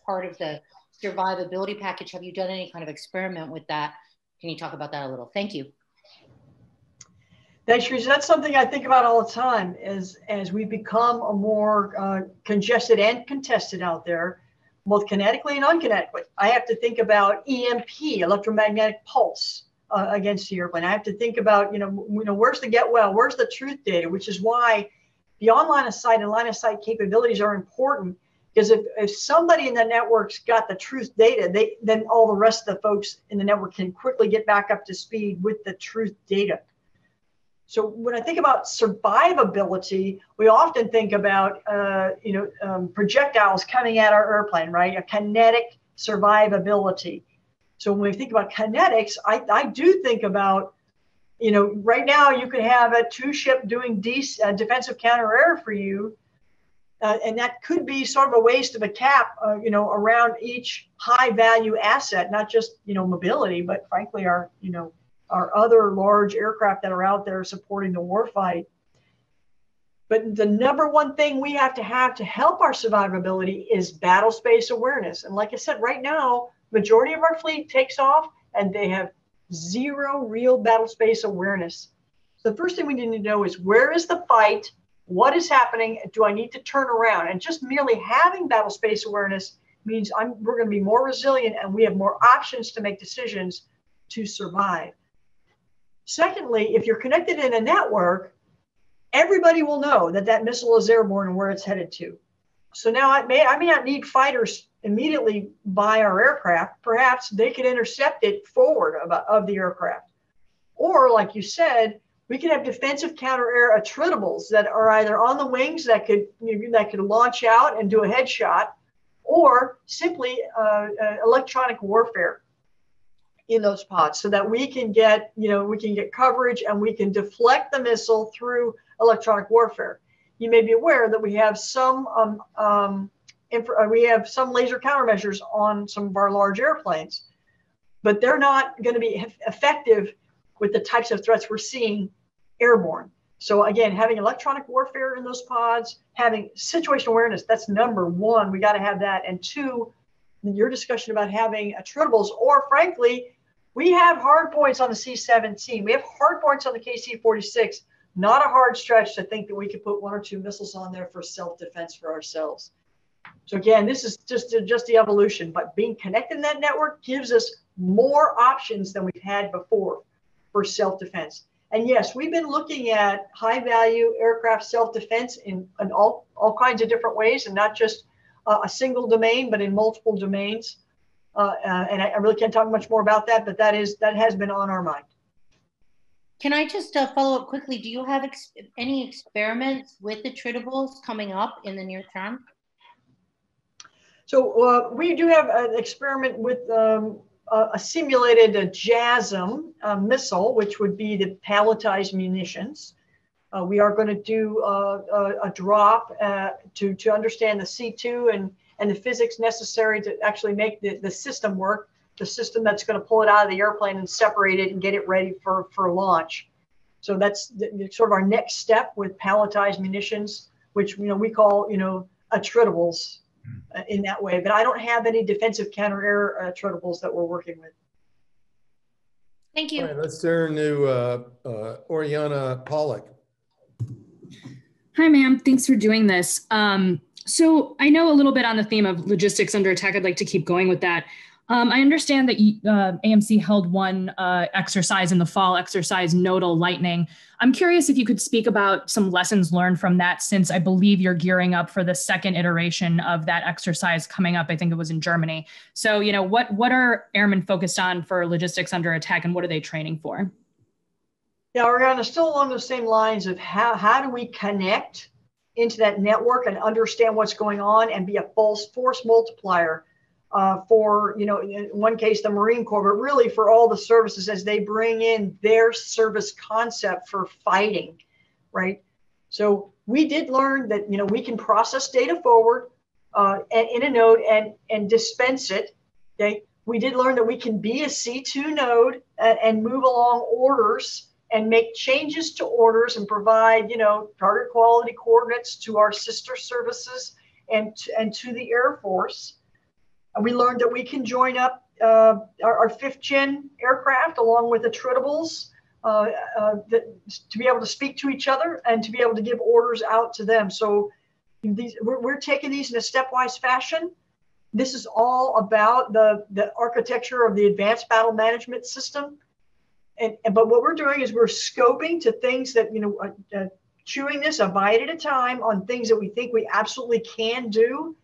part of the survivability package? Have you done any kind of experiment with that? Can you talk about that a little? Thank you. Thanks, Teresa. That's something I think about all the time as we become a more congested and contested out there, both kinetically and unkinetically. I have to think about EMP, electromagnetic pulse, against the airplane. I have to think about, where's the get well, where's the truth data, which is why beyond line of sight and line of sight capabilities are important, because if somebody in the network's got the truth data, then all the rest of the folks in the network can quickly get back up to speed with the truth data. So when I think about survivability, we often think about, projectiles coming at our airplane, right? A kinetic survivability. So when we think about kinetics, I do think about, right now you could have a two-ship doing defensive counter air for you. And that could be sort of a waste of a cap, around each high value asset, not just, mobility, but frankly, our other large aircraft that are out there supporting the warfight. But the number one thing we have to help our survivability is battle space awareness. And like I said, right now, majority of our fleet takes off and they have zero real battle space awareness. So the first thing we need to know is, where is the fight? What is happening? Do I need to turn around? And just merely having battle space awareness means we're going to be more resilient and we have more options to make decisions to survive. Secondly, if you're connected in a network, everybody will know that that missile is airborne and where it's headed to. So now I may not need fighters immediately by our aircraft. Perhaps they could intercept it forward of the aircraft. Or like you said, we could have defensive counter-air attritables that are either on the wings that could launch out and do a headshot, or simply electronic warfare in those pods, so that we can get coverage and we can deflect the missile through electronic warfare. You may be aware that we have some laser countermeasures on some of our large airplanes, but they're not going to be effective with the types of threats we're seeing airborne. So again, having electronic warfare in those pods, having situational awareness, that's number one. We got to have that. And two, your discussion about having attritables, or frankly, we have hard points on the C-17. We have hard points on the KC-46. Not a hard stretch to think that we could put one or two missiles on there for self-defense for ourselves. So again, this is just the evolution, but being connected in that network gives us more options than we've had before for self-defense. And yes, we've been looking at high-value aircraft self-defense in all kinds of different ways, and not just a single domain, but in multiple domains. And I really can't talk much more about that, but that has been on our mind. Can I just follow up quickly? Do you have any experiments with attritables coming up in the near term? So we do have an experiment with a simulated JASM missile, which would be the palletized munitions. We are going to do a drop to understand the C2 and the physics necessary to actually make the system work, the system that's going to pull it out of the airplane and separate it and get it ready for launch. So that's sort of our next step with palletized munitions, which we call attritables in that way. But I don't have any defensive counter-air attritables that we're working with. Thank you. All right, let's turn to Oriana Pollock. Hi, ma'am. Thanks for doing this. So I know a little bit on the theme of logistics under attack. I'd like to keep going with that. I understand that AMC held one exercise in the fall, exercise Nodal Lightning. I'm curious if you could speak about some lessons learned from that, since I believe you're gearing up for the second iteration of that exercise coming up. I think it was in Germany. So, what are airmen focused on for logistics under attack, and what are they training for? Yeah, Oriana, still along those same lines of how do we connect into that network and understand what's going on and be a force multiplier for, in one case, the Marine Corps, but really for all the services as they bring in their service concept for fighting, right? So we did learn that, we can process data forward in a node and dispense it, okay? We did learn that we can be a C2 node and move along orders and make changes to orders and provide, target quality coordinates to our sister services and to the Air Force. We learned that we can join up our 5th gen aircraft along with attritables to be able to speak to each other and to be able to give orders out to them. So we're taking these in a stepwise fashion. This is all about the architecture of the advanced battle management system. But what we're doing is we're scoping to things that, chewing this a bite at a time on things that we think we absolutely can do.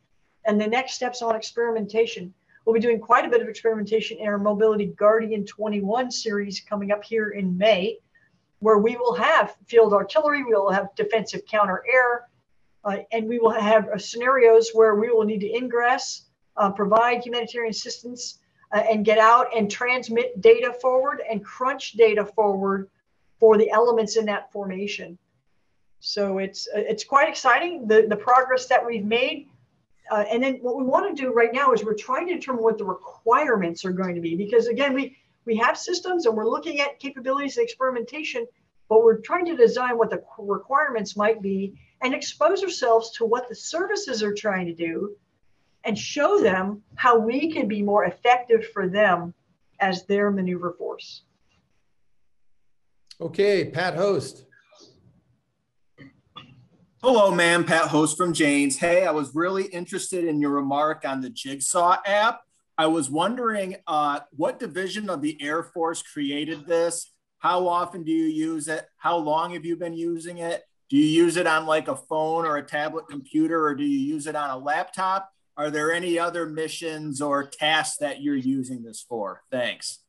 And the next steps on experimentation. We'll be doing quite a bit of experimentation in our Mobility Guardian 21 series coming up here in May, where we will have field artillery, we will have defensive counter-air, and we will have scenarios where we will need to ingress, provide humanitarian assistance, and get out and transmit data forward and crunch data forward for the elements in that formation. So it's quite exciting, the progress that we've made. And then what we want to do right now is we're trying to determine what the requirements are going to be, because again, we have systems and we're looking at capabilities and experimentation, but we're trying to design what the requirements might be and expose ourselves to what the services are trying to do and show them how we can be more effective for them as their maneuver force. Okay, Pat Host. Hello, ma'am. Pat Host from Jane's. Hey, I was really interested in your remark on the Jigsaw app. I was wondering what division of the Air Force created this? How often do you use it? How long have you been using it? Do you use it on like a phone or a tablet computer, or do you use it on a laptop? Are there any other missions or tasks that you're using this for? Thanks.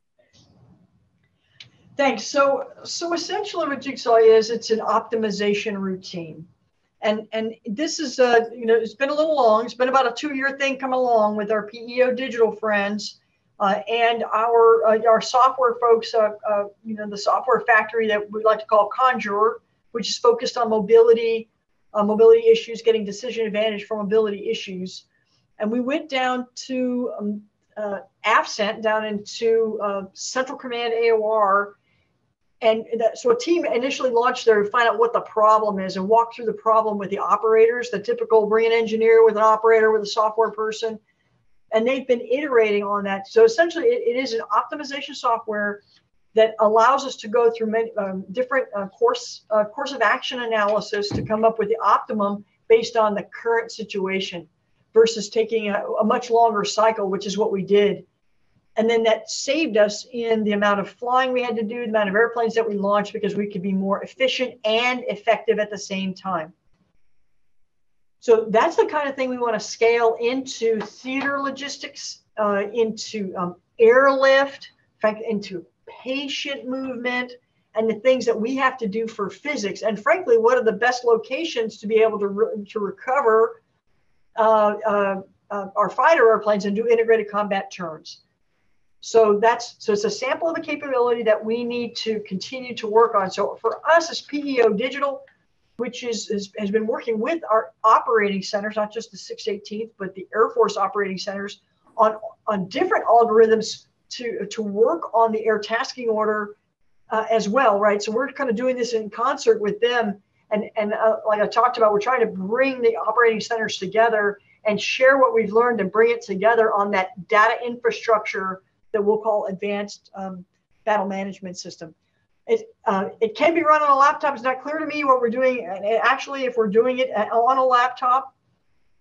Thanks. So essentially what Jigsaw is, it's an optimization routine. And this is, it's been a little long. It's been about a 2-year thing coming along with our PEO digital friends and our software folks, the software factory that we like to call Conjure, which is focused on mobility issues, getting decision advantage for mobility issues. And we went down to AFCENT, down into Central Command AOR. And so a team initially launched there to find out what the problem is and walk through the problem with the operators, the typical bring an engineer with an operator with a software person. And they've been iterating on that. So essentially it is an optimization software that allows us to go through many different course of action analysis to come up with the optimum based on the current situation versus taking a much longer cycle, which is what we did. And then that saved us in the amount of flying we had to do, the amount of airplanes that we launched, because we could be more efficient and effective at the same time. So that's the kind of thing we want to scale into theater logistics, into airlift, in fact, into patient movement, and the things that we have to do for physics. And frankly, what are the best locations to be able to recover our fighter airplanes and do integrated combat turns. So it's a sample of the capability that we need to continue to work on. So for us as PEO Digital, which has been working with our operating centers, not just the 618th, but the Air Force operating centers on different algorithms to work on the air tasking order as well, right? So we're kind of doing this in concert with them. And like I talked about, we're trying to bring the operating centers together and share what we've learned and bring it together on that data infrastructure that we'll call advanced battle management system. It can be run on a laptop. It's not clear to me what we're doing, actually, if we're doing it on a laptop,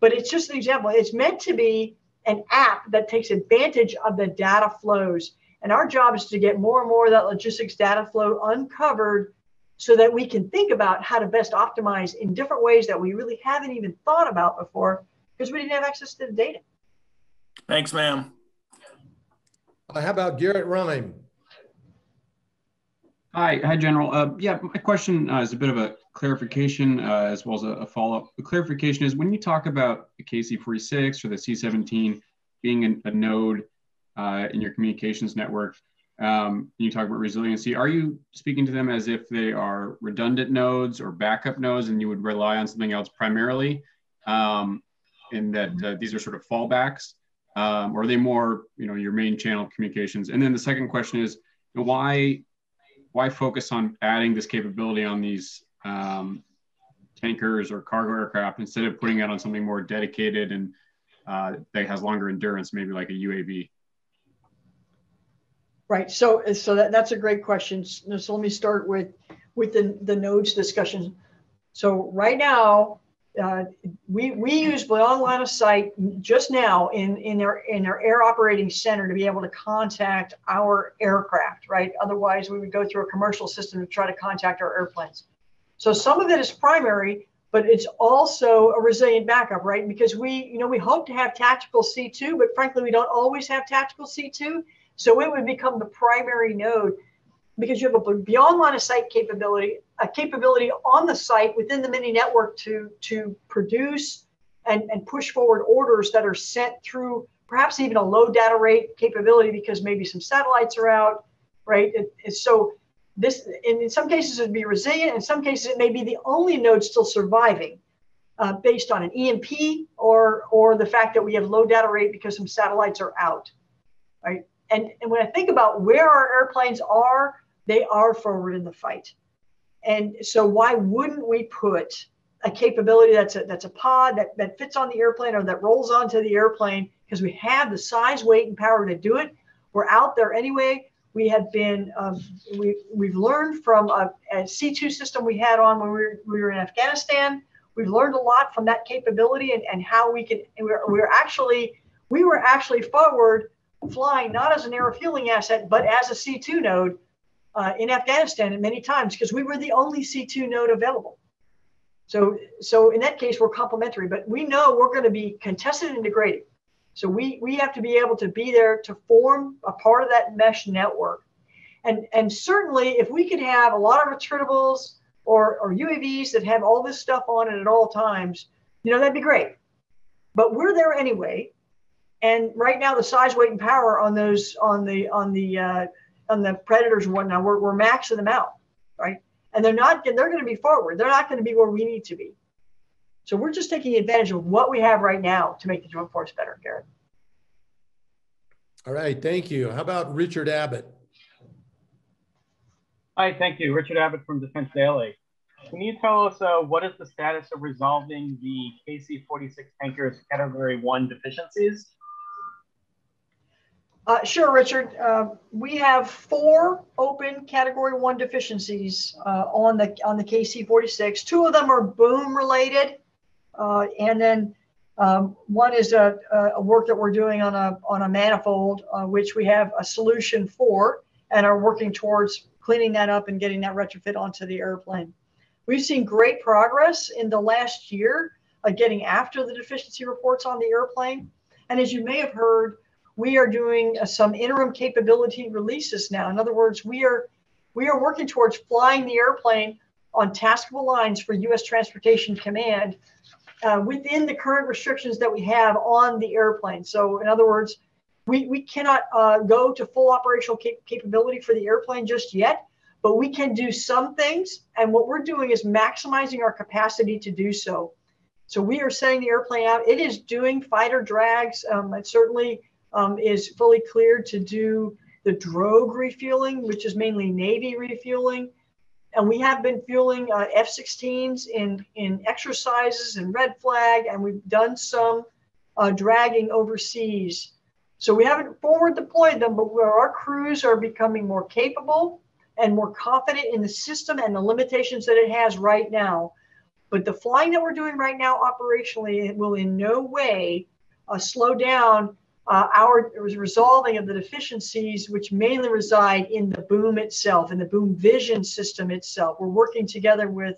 but it's just an example. It's meant to be an app that takes advantage of the data flows. And our job is to get more and more of that logistics data flow uncovered so that we can think about how to best optimize in different ways that we really haven't even thought about before because we didn't have access to the data. Thanks, ma'am. How about Garrett Rhyme? Hi, General. Yeah, my question is a bit of a clarification as well as a follow-up. The clarification is when you talk about the KC-46 or the C-17 being a node in your communications network, you talk about resiliency. Are you speaking to them as if they are redundant nodes or backup nodes and you would rely on something else primarily in that these are sort of fallbacks? Or are they more, your main channel of communications? And then the second question is, why focus on adding this capability on these tankers or cargo aircraft instead of putting it on something more dedicated and that has longer endurance, maybe like a UAV? Right. So that's a great question. So let me start with the nodes discussion. So right now, we use beyond line of sight just now in our air operating center to be able to contact our aircraft, right? Otherwise, we would go through a commercial system to try to contact our airplanes. So some of it is primary, but it's also a resilient backup, right? Because we hope to have tactical C2, but frankly, we don't always have tactical C2. So it would become the primary node because you have a beyond line of sight capability, a capability on the site within the mini network to produce and push forward orders that are sent through perhaps even a low data rate capability because maybe some satellites are out, right? So this, in some cases, it'd be resilient. In some cases, it may be the only node still surviving based on an EMP or the fact that we have low data rate because some satellites are out, right? And when I think about where our airplanes are, they are forward in the fight. And so why wouldn't we put a capability that's a pod that fits on the airplane or that rolls onto the airplane, because we have the size, weight, and power to do it. We're out there anyway. We have been, we've learned from a C2 system we had on when we were in Afghanistan. We've learned a lot from that capability and how we can, we were actually forward flying, not as an air fueling asset, but as a C2 node in Afghanistan and many times, because we were the only C2 node available. So in that case, we're complementary, but we know we're going to be contested and degraded. So we have to be able to be there to form a part of that mesh network. And certainly if we could have a lot of returnables or UAVs that have all this stuff on it at all times, you know, that'd be great. But we're there anyway. And right now the size, weight, and power on those, on the Predators and whatnot, we're maxing them out, right? And they're going to be forward. They're not going to be where we need to be. So we're just taking advantage of what we have right now to make the joint force better, Garrett. All right, thank you. How about Richard Abbott? Hi, thank you. Richard Abbott from Defense Daily. Can you tell us what is the status of resolving the KC-46 tanker's Category 1 deficiencies? Sure, Richard. We have 4 open Category 1 deficiencies on the KC-46. 2 of them are boom related, and then one is a work that we're doing on a manifold, which we have a solution for, and are working towards cleaning that up and getting that retrofit onto the airplane. We've seen great progress in the last year getting after the deficiency reports on the airplane, and as you may have heard, we are doing some interim capability releases now. In other words, we are working towards flying the airplane on taskable lines for U.S. Transportation Command within the current restrictions that we have on the airplane. So in other words, we cannot go to full operational capability for the airplane just yet, but we can do some things. And what we're doing is maximizing our capacity to do so. So we are setting the airplane out. It is doing fighter drags. It certainly is fully cleared to do the drogue refueling, which is mainly Navy refueling. And we have been fueling F-16s in exercises and red flag, and we've done some dragging overseas. So we haven't forward deployed them, but where our crews are becoming more capable and more confident in the system and the limitations that it has right now. But the flying that we're doing right now operationally, it will in no way slow down our resolving of the deficiencies, which mainly reside in the boom itself, in the boom vision system itself. We're working together with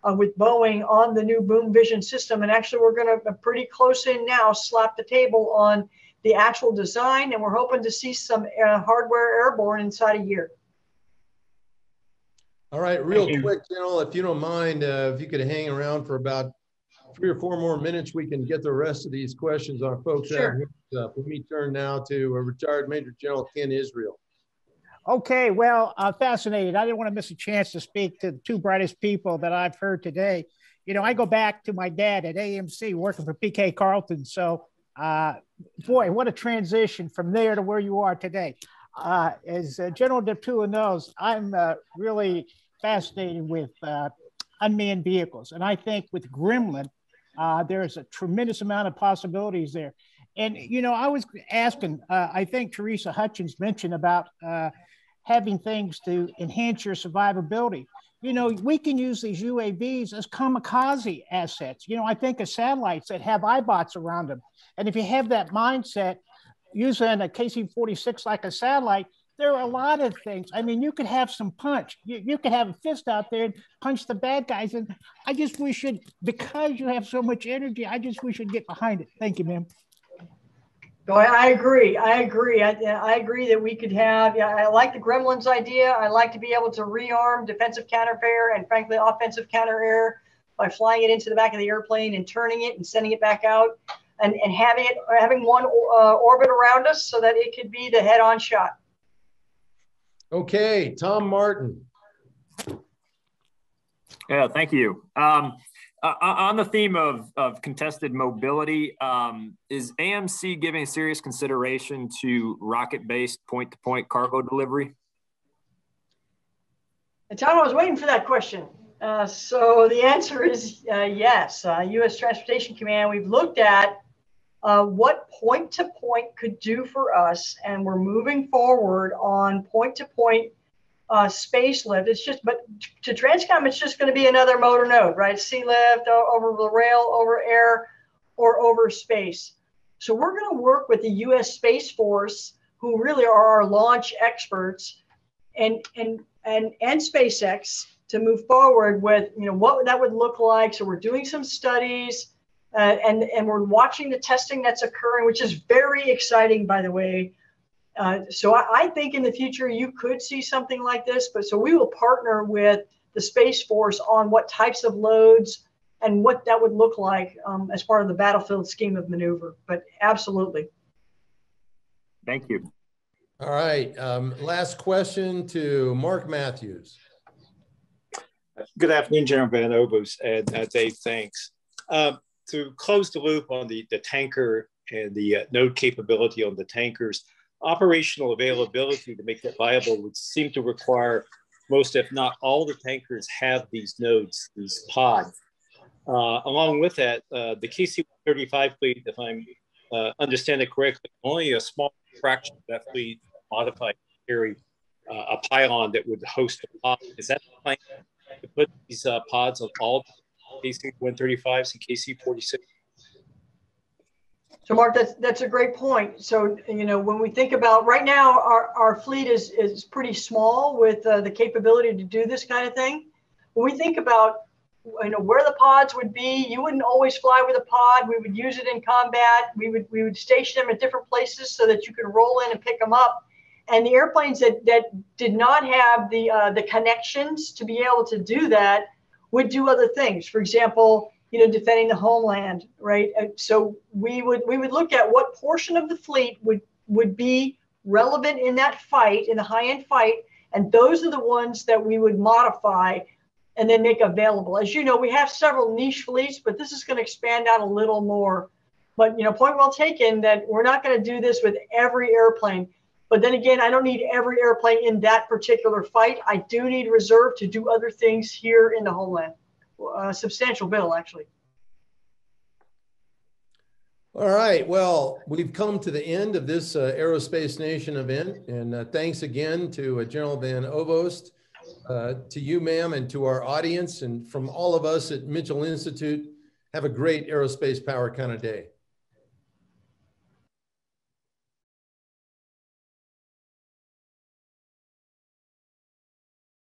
Boeing on the new boom vision system, and actually we're going to pretty close in now slap the table on the actual design, and we're hoping to see some hardware airborne inside a year. All right, real quick, General, if you don't mind, if you could hang around for about 3 or 4 more minutes, we can get the rest of these questions our folks Sure. have. Let me turn now to retired Major General Ken Israel. Okay, well, I'm fascinated. I didn't want to miss a chance to speak to the 2 brightest people that I've heard today. You know, I go back to my dad at AMC working for PK Carlton. So, boy, what a transition from there to where you are today. As General Deptula knows, I'm really fascinated with unmanned vehicles. And I think with Gremlin, there's a tremendous amount of possibilities there. And, you know, I was asking, I think Teresa Hutchins mentioned about having things to enhance your survivability. You know, we can use these UAVs as kamikaze assets. You know, I think of satellites that have iBots around them. And if you have that mindset, using a KC-46 like a satellite, there are a lot of things. I mean, you could have some punch. You could have a fist out there and punch the bad guys. And I just wish it, because you have so much energy, I just wish you'd get behind it. Thank you, ma'am. So I agree. I agree that we could have, I like the Gremlins idea. I like to be able to rearm defensive counter-air and frankly, offensive counter-air by flying it into the back of the airplane and turning it and sending it back out and having one orbit around us so that it could be the head-on shot. Okay, Tom Martin. Yeah, thank you. On the theme of contested mobility, is AMC giving serious consideration to rocket-based point-to-point cargo delivery? And Tom, I was waiting for that question. So the answer is yes. U.S. Transportation Command, we've looked at what point-to-point could do for us, and we're moving forward on point-to-point space lift. It's just, but to Transcom, it's just going to be another motor node, right? Sea lift, over the rail, over air, or over space. So we're going to work with the U.S. Space Force, who really are our launch experts, and SpaceX to move forward with, you know, what that would look like. So we're doing some studies, and we're watching the testing that's occurring, which is very exciting, by the way. So I think in the future you could see something like this, but so we will partner with the Space Force on what types of loads and what that would look like as part of the battlefield scheme of maneuver. But absolutely. Thank you. All right, last question to Mark Matthews. Good afternoon, General Van Ovost, and Dave, thanks. To close the loop on the tanker and the node capability on the tankers, operational availability to make that viable would seem to require most, if not all, the tankers have these nodes, these pods. Along with that, the KC-135 fleet, if I'm understand it correctly, only a small fraction of that fleet modified to carry a pylon that would host a pod. Is that the plan to put these pods on all KC-135s and KC-46? So Mark, that's a great point. So, you know, when we think about right now, our fleet is pretty small with the capability to do this kind of thing. When we think about, you know, where the pods would be, you wouldn't always fly with a pod. We would use it in combat. We would station them at different places so that you could roll in and pick them up. And the airplanes that did not have the connections to be able to do that would do other things. For example, you know, defending the homeland, right? So we would look at what portion of the fleet would be relevant in that fight, in the high-end fight, and those are the ones that we would modify and then make available. As you know, we have several niche fleets, but this is going to expand out a little more. But, you know, point well taken that we're not going to do this with every airplane. But then again, I don't need every airplane in that particular fight. I do need reserve to do other things here in the homeland. A substantial bill, actually. All right, well, we've come to the end of this Aerospace Nation event, and thanks again to General Van Ovost, to you, ma'am, and to our audience, and from all of us at Mitchell Institute. Have a great aerospace power kind of day.